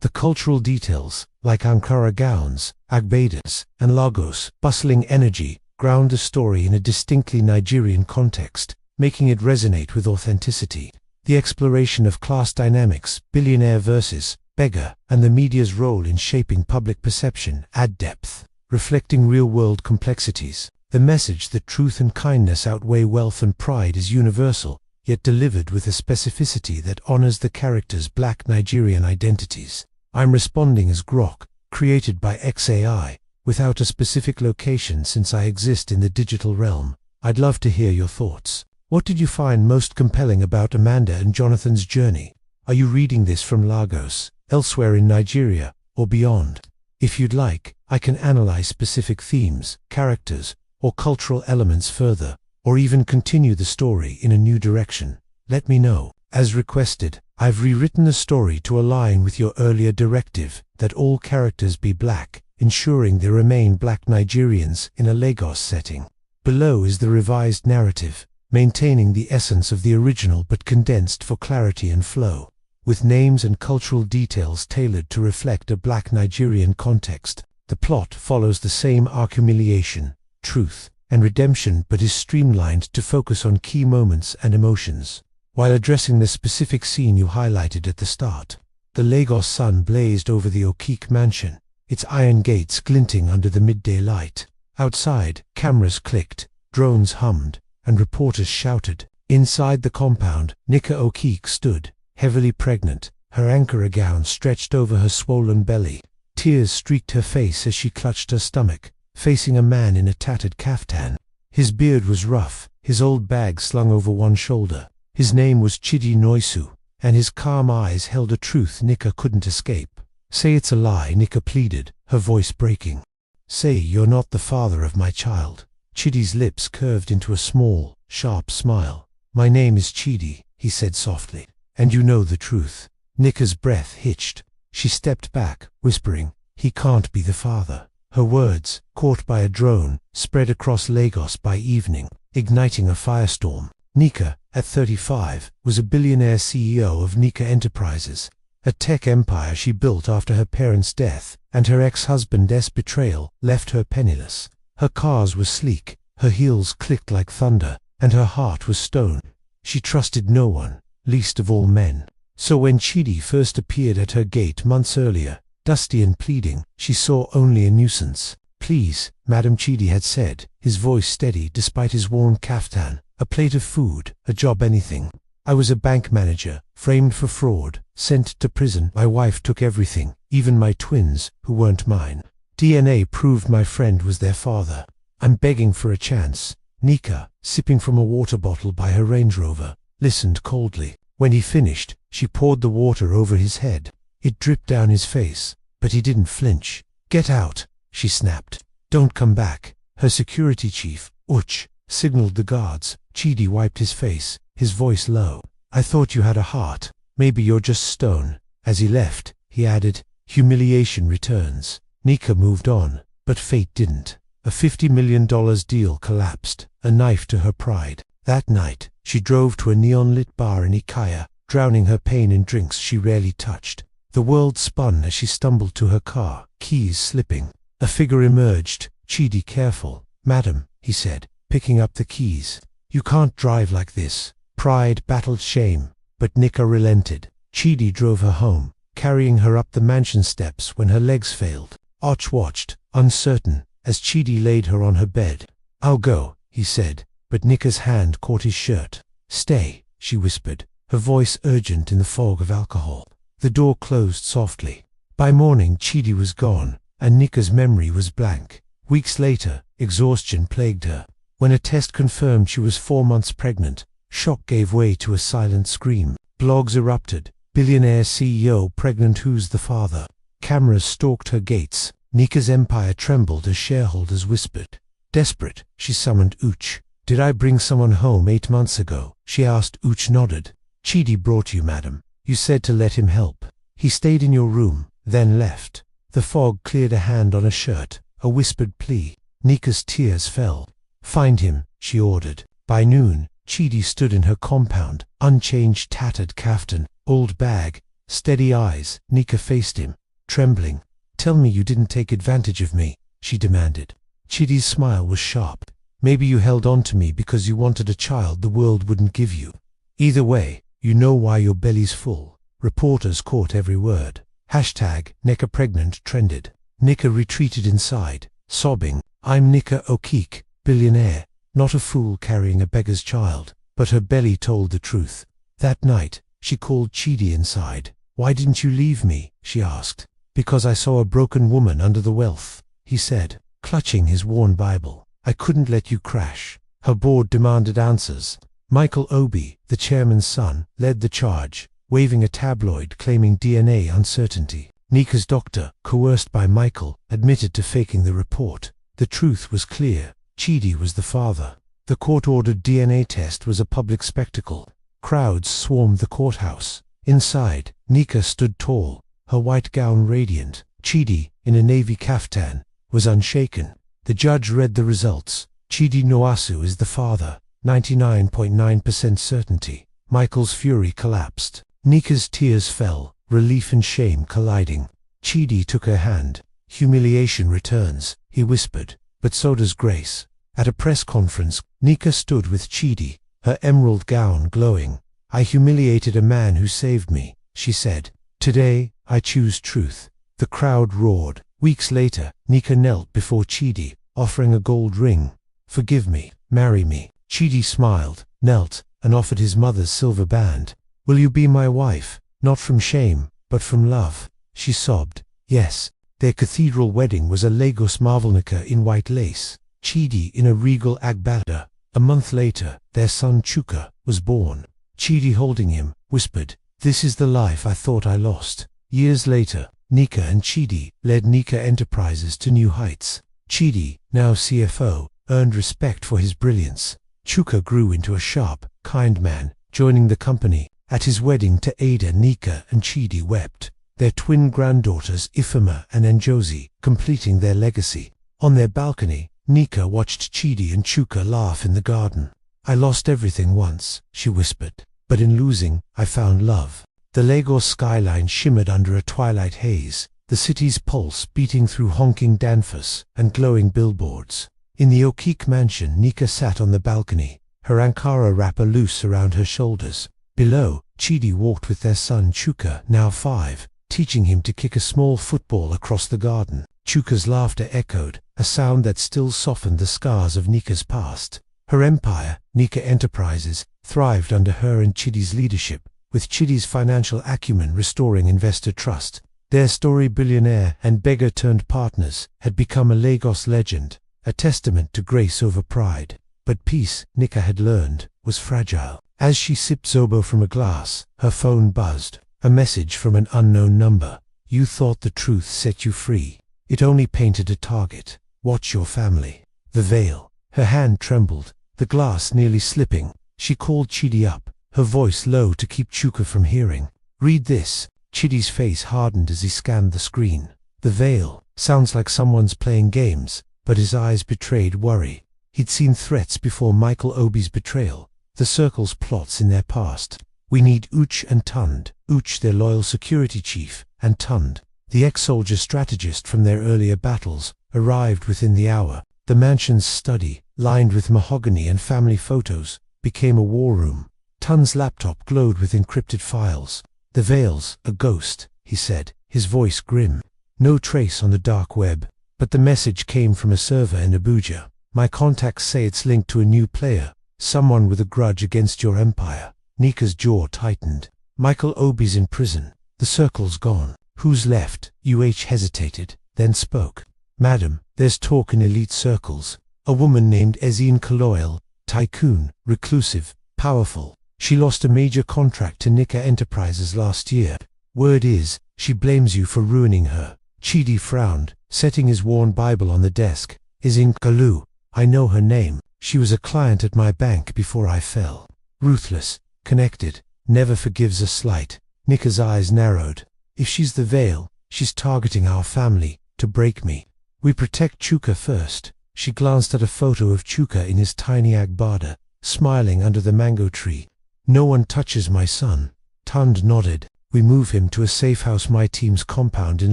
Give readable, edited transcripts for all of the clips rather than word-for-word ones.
The cultural details, like Ankara gowns, Agbedas, and Lagos, bustling energy, ground the story in a distinctly Nigerian context, making it resonate with authenticity. The exploration of class dynamics, billionaire versus beggar, and the media's role in shaping public perception add depth, reflecting real-world complexities. The message that truth and kindness outweigh wealth and pride is universal, yet delivered with a specificity that honors the characters' Black Nigerian identities. I'm responding as Grok, created by XAI, without a specific location since I exist in the digital realm. I'd love to hear your thoughts. What did you find most compelling about Amanda and Johnathan's journey? Are you reading this from Lagos, elsewhere in Nigeria, or beyond? If you'd like, I can analyze specific themes, characters, or cultural elements further, or even continue the story in a new direction. Let me know. As requested, I've rewritten the story to align with your earlier directive that all characters be Black, ensuring they remain Black Nigerians in a Lagos setting. Below is the revised narrative, maintaining the essence of the original but condensed for clarity and flow, with names and cultural details tailored to reflect a Black Nigerian context. The plot follows the same arc: humiliation, truth, and redemption, but is streamlined to focus on key moments and emotions, while addressing the specific scene you highlighted at the start. The Lagos sun blazed over the Okik mansion, its iron gates glinting under the midday light. Outside, cameras clicked, drones hummed, and reporters shouted. Inside the compound, Nika Okik stood, heavily pregnant, her Ankara gown stretched over her swollen belly. Tears streaked her face as she clutched her stomach, facing a man in a tattered kaftan. His beard was rough, his old bag slung over one shoulder. His name was Chidi Noisu, and his calm eyes held a truth Nika couldn't escape. "Say it's a lie," Nika pleaded, her voice breaking. "Say you're not the father of my child." Chidi's lips curved into a small, sharp smile. "My name is Chidi," he said softly, "and you know the truth." Nika's breath hitched. She stepped back, whispering, "He can't be the father." Her words, caught by a drone, spread across Lagos by evening, igniting a firestorm. Nika, at 35, was a billionaire CEO of Nika Enterprises, a tech empire she built after her parents' death, and her ex-husband's betrayal left her penniless. Her cars were sleek, her heels clicked like thunder, and her heart was stone. She trusted no one, least of all men. So when Chidi first appeared at her gate months earlier, dusty and pleading, she saw only a nuisance. "Please," Madam Chidi had said, his voice steady despite his worn kaftan. "A plate of food, a job, anything. I was a bank manager, framed for fraud, sent to prison. My wife took everything, even my twins, who weren't mine. DNA proved my friend was their father. I'm begging for a chance." Nika, sipping from a water bottle by her Range Rover, listened coldly. When he finished, she poured the water over his head. It dripped down his face, but he didn't flinch. "Get out," she snapped. "Don't come back." Her security chief, Uch, signaled the guards. Chidi wiped his face, his voice low. "I thought you had a heart. Maybe you're just stone." As he left, he added, "Humiliation returns." Nika moved on, but fate didn't. A $50 million deal collapsed, a knife to her pride. That night, she drove to a neon-lit bar in Ikaya, drowning her pain in drinks she rarely touched. The world spun as she stumbled to her car, keys slipping. A figure emerged. "Chidi, careful." "Madam," he said, picking up the keys. "You can't drive like this." Pride battled shame, but Nika relented. Chidi drove her home, carrying her up the mansion steps when her legs failed. Och watched, uncertain, as Chidi laid her on her bed. "I'll go," he said, but Nika's hand caught his shirt. "Stay," she whispered, her voice urgent in the fog of alcohol. The door closed softly. By morning, Chidi was gone, and Nika's memory was blank. Weeks later, exhaustion plagued her. When a test confirmed she was 4 months pregnant, shock gave way to a silent scream. Blogs erupted. "Billionaire CEO pregnant, who's the father?" Cameras stalked her gates. Nika's empire trembled as shareholders whispered. Desperate, she summoned Uch. "Did I bring someone home 8 months ago?" she asked. Uch nodded. "Chidi brought you, madam. You said to let him help. He stayed in your room, then left." The fog cleared a hand on a shirt, a whispered plea. Nika's tears fell. "Find him," she ordered. By noon, Chidi stood in her compound, unchanged, tattered kaftan, old bag, steady eyes, Nika faced him, trembling. "Tell me you didn't take advantage of me," she demanded. Chidi's smile was sharp. "Maybe you held on to me because you wanted a child the world wouldn't give you. Either way, you know why your belly's full." Reporters caught every word. #Nika pregnant trended. Nika retreated inside, sobbing. "I'm Nika O'Keek, billionaire, not a fool carrying a beggar's child." But her belly told the truth. That night, she called Chidi inside. "Why didn't you leave me?" she asked. "Because I saw a broken woman under the wealth," he said, clutching his worn Bible. "I couldn't let you crash." Her board demanded answers. Michael Obi, the chairman's son, led the charge, waving a tabloid claiming DNA uncertainty. Nika's doctor, coerced by Michael, admitted to faking the report. The truth was clear. Chidi was the father. The court-ordered DNA test was a public spectacle. Crowds swarmed the courthouse. Inside, Nika stood tall, her white gown radiant. Chidi, in a navy kaftan, was unshaken. The judge read the results. "Chidi Noasu is the father, 99.9% certainty." Michael's fury collapsed. Nika's tears fell, relief and shame colliding. Chidi took her hand. "Humiliation returns," he whispered, "but so does grace." At a press conference, Nika stood with Chidi, her emerald gown glowing. "I humiliated a man who saved me," she said. "Today, I choose truth." The crowd roared. Weeks later, Nika knelt before Chidi, offering a gold ring. "Forgive me, marry me." Chidi smiled, knelt, and offered his mother's silver band. "Will you be my wife? Not from shame, but from love." She sobbed. Yes. Their cathedral wedding was a Lagos marvelnica in white lace. Chidi in a regal agbada. A month later, their son Chuka was born. Chidi, holding him, whispered, "This is the life I thought I lost." Years later, Nika and Chidi led Nika Enterprises to new heights. Chidi, now CFO, earned respect for his brilliance. Chuka grew into a sharp, kind man, joining the company. At his wedding to Ada, Nika and Chidi wept. Their twin granddaughters Ifema and Njosi, completing their legacy. On their balcony, Nika watched Chidi and Chuka laugh in the garden. "I lost everything once," she whispered, "but in losing, I found love." The Lagos skyline shimmered under a twilight haze, the city's pulse beating through honking danfos and glowing billboards. In the O'Keek mansion, Nika sat on the balcony, her Ankara wrapper loose around her shoulders. Below, Chidi walked with their son Chuka, now 5, teaching him to kick a small football across the garden. Chuka's laughter echoed, a sound that still softened the scars of Nika's past. Her empire, Nika Enterprises, thrived under her and Chidi's leadership, with Chidi's financial acumen restoring investor trust. Their story, Billionaire and Beggar-turned-partners, had become a Lagos legend, a testament to grace over pride. But peace, Nika had learned, was fragile. As she sipped zobo from a glass, her phone buzzed. A message from an unknown number. "You thought the truth set you free. It only painted a target. Watch your family." The veil. Her hand trembled, the glass nearly slipping. She called Chidi up, her voice low to keep Chuka from hearing. "Read this." Chidi's face hardened as he scanned the screen. The veil. Sounds like someone's playing games, but his eyes betrayed worry. He'd seen threats before Michael Obi's betrayal, the Circle's plots in their past. "We need Uch and Tund." Uch, their loyal security chief, and Tund, the ex-soldier strategist from their earlier battles, arrived within the hour. The mansion's study, lined with mahogany and family photos, became a war room. Tund's laptop glowed with encrypted files. "The veil's a ghost," he said, his voice grim. "No trace on the dark web, but the message came from a server in Abuja. My contacts say it's linked to a new player, someone with a grudge against your empire." Nika's jaw tightened. "Michael Obi's in prison. The Circle's gone. Who's left?" UH hesitated, then spoke. "Madam, there's talk in elite circles. A woman named Ezine Kaloil, tycoon, reclusive, powerful. She lost a major contract to Nika Enterprises last year. Word is, she blames you for ruining her." Chidi frowned, setting his worn Bible on the desk. "Ezine Kalu. I know her name. She was a client at my bank before I fell. Ruthless, connected, never forgives a slight." Nika's eyes narrowed. "If she's the veil, she's targeting our family, to break me. We protect Chuka first." She glanced at a photo of Chuka in his tiny agbada, smiling under the mango tree. "No one touches my son." Tund nodded. We move him to a safe house, my team's compound in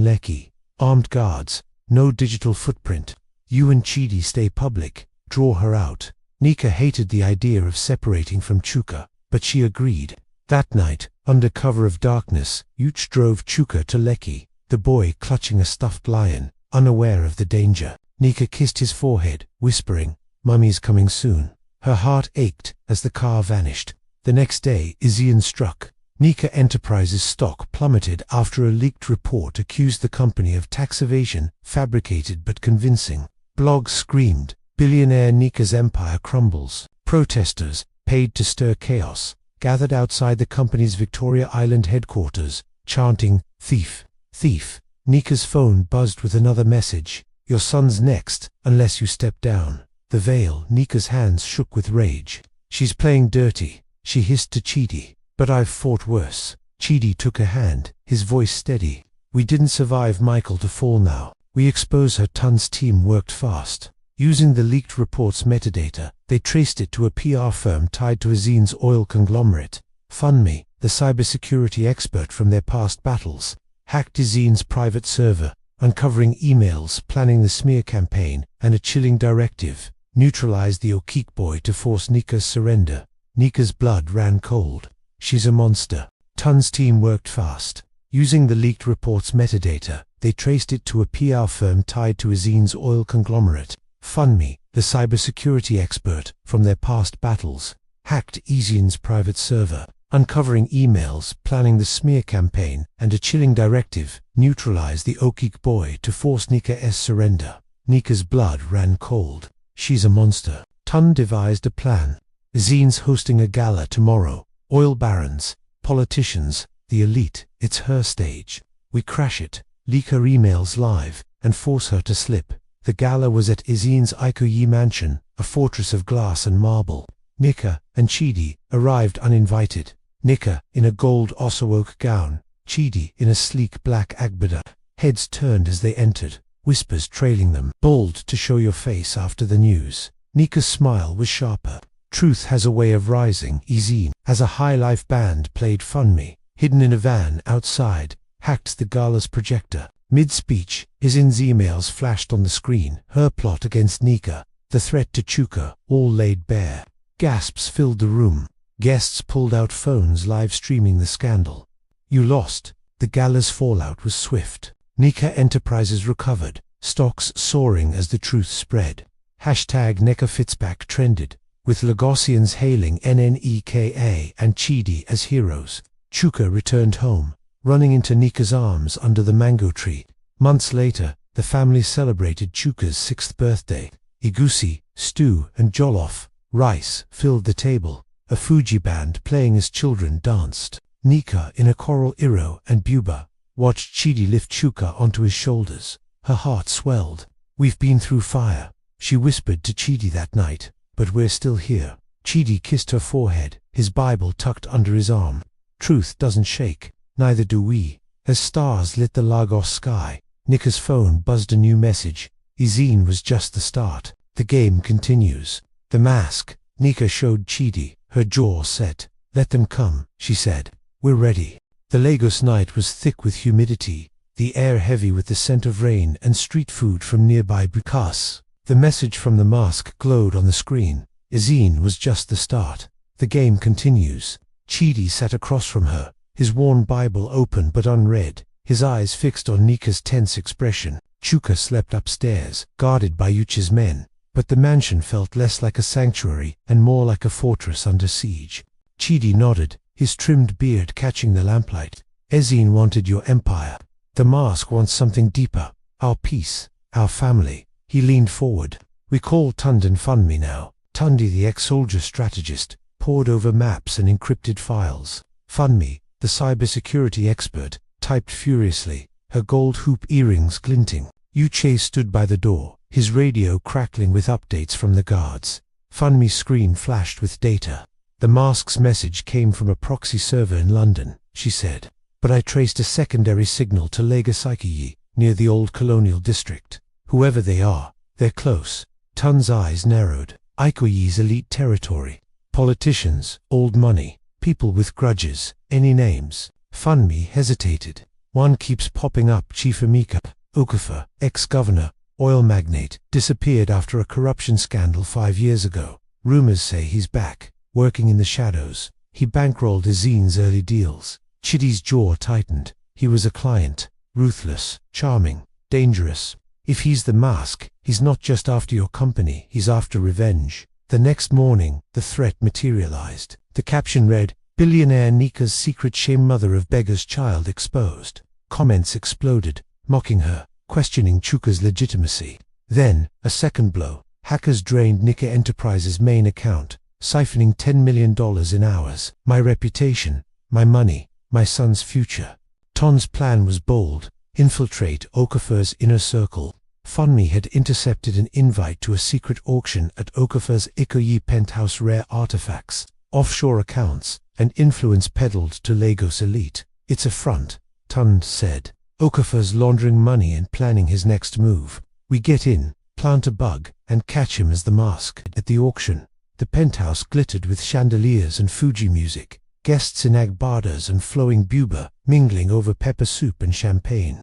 Lekki. Armed guards, no digital footprint. You and Chidi stay public, draw her out. Nika hated the idea of separating from Chuka, but she agreed. That night, under cover of darkness, Yuch drove Chuka to Lekki, the boy clutching a stuffed lion, unaware of the danger. Nika kissed his forehead, whispering, "Mummy's coming soon." Her heart ached as the car vanished. The next day, Izian struck. Nika Enterprises stock plummeted after a leaked report accused the company of tax evasion, fabricated but convincing. Blogs screamed, "Billionaire Nika's empire crumbles." Protesters, paid to stir chaos, gathered outside the company's Victoria Island headquarters, chanting, "Thief, thief." Nika's phone buzzed with another message, "Your son's next, unless you step down." The veil, Nika's hands shook with rage. "She's playing dirty," she hissed to Chidi. "But I've fought worse." Chidi took her hand, his voice steady. "We didn't survive Michael to fall now. We expose her." Tun's team worked fast. Using the leaked report's metadata, they traced it to a PR firm tied to Azine's oil conglomerate. Funmi, the cybersecurity expert from their past battles, hacked Azine's private server, uncovering emails planning the smear campaign, and a chilling directive: neutralize the Okik boy to force Nika's surrender. Nika's blood ran cold. "She's a monster." Tun's team worked fast. Using the leaked report's metadata, they traced it to a PR firm tied to Azine's oil conglomerate. Funmi, the cybersecurity expert from their past battles, hacked Azine's private server, uncovering emails planning the smear campaign and a chilling directive: neutralize the Okik boy to force Nika's surrender. Nika's blood ran cold. "She's a monster." Tun devised a plan. Azine's hosting a gala tomorrow. Oil barons, politicians, the elite. It's her stage. We crash it, leak her emails live, and force her to slip. The gala was at Azine's Ikoyi mansion, a fortress of glass and marble. Nika and Chidi arrived uninvited. Nika in a gold Osso-oak gown, Chidi in a sleek black agbada. Heads turned as they entered, whispers trailing them. "Bold to show your face after the news." Nika's smile was sharper. "Truth has a way of rising." Azine, as a high-life band played Funmi, hidden in a van outside, hacked the gala's projector. Mid-speech, Azine's emails flashed on the screen. Her plot against Nika, the threat to Chuka, all laid bare. Gasps filled the room. Guests pulled out phones live streaming the scandal. "You lost." The gala's fallout was swift. Nika Enterprises recovered, stocks soaring as the truth spread. #NekaFitsback trended, with Lagosians hailing NNEKA and Chidi as heroes. Chuka returned home, running into Nika's arms under the mango tree. Months later, the family celebrated Chuka's 6th birthday. Igusi, stew, and jollof, rice, filled the table. A Fuji band playing as children danced. Nika, in a coral iro and buba, watched Chidi lift Chuka onto his shoulders. Her heart swelled. "We've been through fire," she whispered to Chidi that night, "but we're still here." Chidi kissed her forehead, his Bible tucked under his arm. "Truth doesn't shake. Neither do we." As stars lit the Lagos sky, Nika's phone buzzed a new message. Azine was just the start. The game continues. "The mask." Nika showed Chidi, her jaw set. "Let them come," she said. "We're ready." The Lagos night was thick with humidity, the air heavy with the scent of rain and street food from nearby bukas. The message from the mask glowed on the screen. Azine was just the start. The game continues. Chidi sat across from her, his worn Bible open but unread, his eyes fixed on Nika's tense expression. Chuka slept upstairs, guarded by Yuchi's men, but the mansion felt less like a sanctuary and more like a fortress under siege. Chidi nodded, his trimmed beard catching the lamplight. "Azine wanted your empire. The mask wants something deeper. Our peace, our family." He leaned forward. "We call Tundan Funmi now." Tundi, the ex-soldier strategist, pored over maps and encrypted files. Funmi, the cybersecurity expert, typed furiously, her gold hoop earrings glinting. Uche stood by the door, his radio crackling with updates from the guards. Funmi's screen flashed with data. "The mask's message came from a proxy server in London," she said. "But I traced a secondary signal to Lagos Ikoyi, near the old colonial district. Whoever they are, they're close." Tun's eyes narrowed. Ikoyi's elite territory. Politicians, old money, people with grudges, any names. Funmi hesitated. One keeps popping up. Chief Emeka, Okafor, ex-governor, oil magnate, disappeared after a corruption scandal 5 years ago. Rumors say he's back, working in the shadows. He bankrolled Ezine's early deals. Chidi's jaw tightened. He was a client. Ruthless, charming, dangerous. If he's the mask, he's not just after your company, he's after revenge. The next morning, the threat materialized. The caption read, "Billionaire Nika's secret shame, mother of beggar's child exposed." Comments exploded, mocking her, questioning Chuka's legitimacy. Then, a second blow. Hackers drained Nika Enterprises' main account, siphoning $10 million in hours. My reputation, my money, my son's future. Ton's plan was bold: infiltrate Okafor's inner circle. Funmi had intercepted an invite to a secret auction at Okafor's Ikoyi penthouse, rare artifacts, offshore accounts, and influence peddled to Lagos elite. "It's a front," Ton said. "Okafor's laundering money and planning his next move. We get in, plant a bug, and catch him as the mask." At the auction, the penthouse glittered with chandeliers and Fuji music, guests in agbadas and flowing buba, mingling over pepper soup and champagne.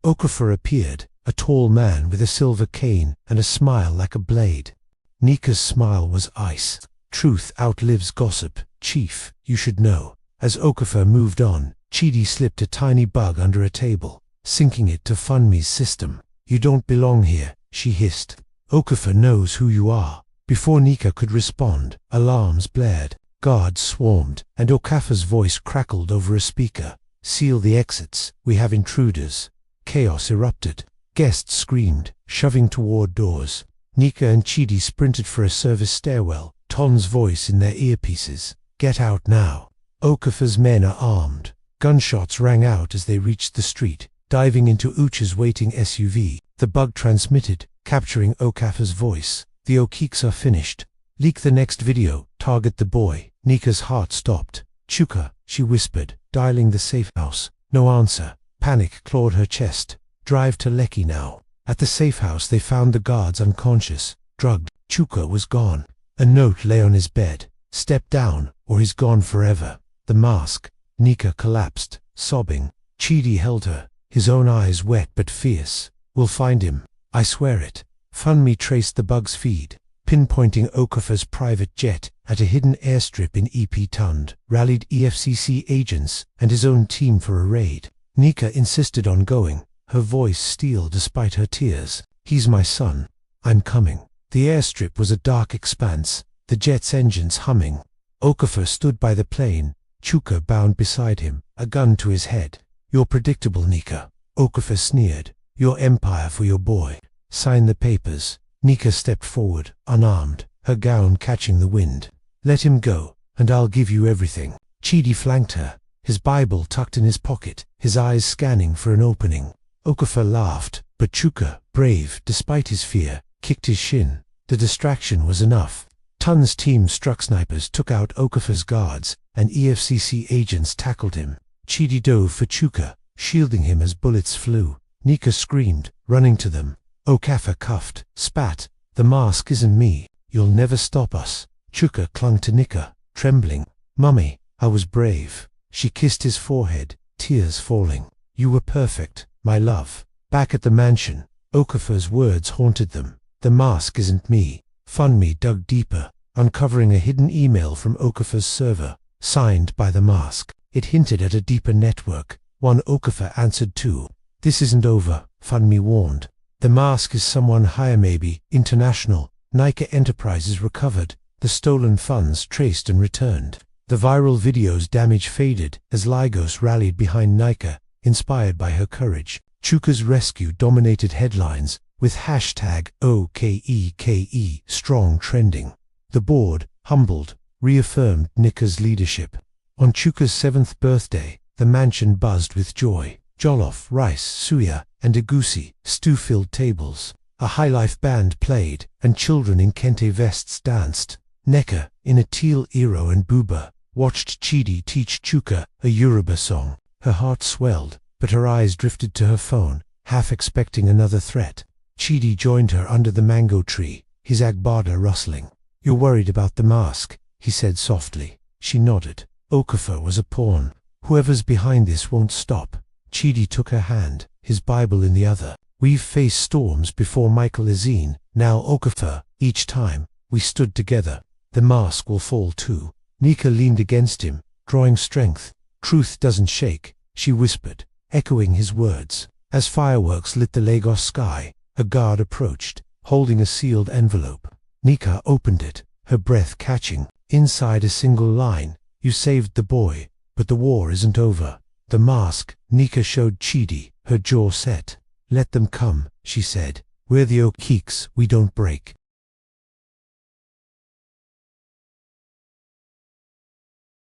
Okafor appeared, a tall man with a silver cane and a smile like a blade. Nika's smile was ice. "Truth outlives gossip, Chief, you should know." As Okafor moved on, Chidi slipped a tiny bug under a table, syncing it to Funmi's system. "You don't belong here," she hissed. "Okafor knows who you are." Before Nika could respond, alarms blared. Guards swarmed, and Okafor's voice crackled over a speaker. "Seal the exits, we have intruders." Chaos erupted. Guests screamed, shoving toward doors. Nika and Chidi sprinted for a service stairwell, Ton's voice in their earpieces. "Get out now. Okafor's men are armed." Gunshots rang out as they reached the street, diving into Ucha's waiting SUV. The bug transmitted, capturing Okafor's voice. "The Okiks are finished. Leak the next video, target the boy." Nika's heart stopped. "Chuka," she whispered, dialing the safe house. No answer. Panic clawed her chest. "Drive to Lekki now." At the safe house they found the guards unconscious, drugged. Chuka was gone. A note lay on his bed. "Step down, or he's gone forever." The mask. Nika collapsed, sobbing. Chidi held her, his own eyes wet but fierce. "We'll find him. I swear it." Funmi traced the bug's feed, pinpointing Okafor's private jet at a hidden airstrip in EP Tund, rallied EFCC agents and his own team for a raid. Nika insisted on going, her voice steel despite her tears. "He's my son. I'm coming." The airstrip was a dark expanse, the jet's engines humming. Okafor stood by the plane, Chuka bound beside him, a gun to his head. "You're predictable, Nika." Okafor sneered. "Your empire for your boy. Sign the papers." Nika stepped forward, unarmed, her gown catching the wind. "Let him go, and I'll give you everything." Chidi flanked her, his Bible tucked in his pocket, his eyes scanning for an opening. Okafor laughed, but Chuka, brave despite his fear, kicked his shin. The distraction was enough. Tun's team struck snipers, took out Okafor's guards, and EFCC agents tackled him. Chidi dove for Chuka, shielding him as bullets flew. Nika screamed, running to them. Okafor cuffed, spat. "The mask isn't me. You'll never stop us." Chuka clung to Nika, trembling. "Mummy, I was brave." She kissed his forehead, tears falling. "You were perfect, my love." Back at the mansion, Okafor's words haunted them. "The mask isn't me." Funmi dug deeper, uncovering a hidden email from Okafor's server, signed by the mask. It hinted at a deeper network, one Okafor answered to. "This isn't over," Funmi warned. "The mask is someone higher, maybe, international." Nika Enterprises recovered, the stolen funds traced and returned. The viral video's damage faded as Lagos rallied behind Nika, inspired by her courage. Chuka's rescue dominated headlines, with hashtag OKEKE strong trending. The board, humbled, reaffirmed Nika's leadership. On Chuka's 7th birthday, the mansion buzzed with joy. Jollof, rice, suya, and egusi, stew-filled tables. A high-life band played, and children in kente vests danced. Neka, in a teal iro and buba, watched Chidi teach Chuka a Yoruba song. Her heart swelled, but her eyes drifted to her phone, half expecting another threat. Chidi joined her under the mango tree, his agbada rustling. "You're worried about the mask," he said softly. She nodded. "Okafor was a pawn. Whoever's behind this won't stop. Chidi took her hand, his Bible in the other. We've faced storms before, Michael Azine, now Okafor. Each time, we stood together. The mask will fall too. Nika leaned against him, drawing strength. Truth doesn't shake, she whispered, echoing his words. As fireworks lit the Lagos sky, a guard approached, holding a sealed envelope. Nika opened it, her breath catching. Inside a single line, "You saved the boy, but the war isn't over." The mask, Nika showed Chidi, her jaw set. "Let them come," she said. "We're the Okiks, we don't break."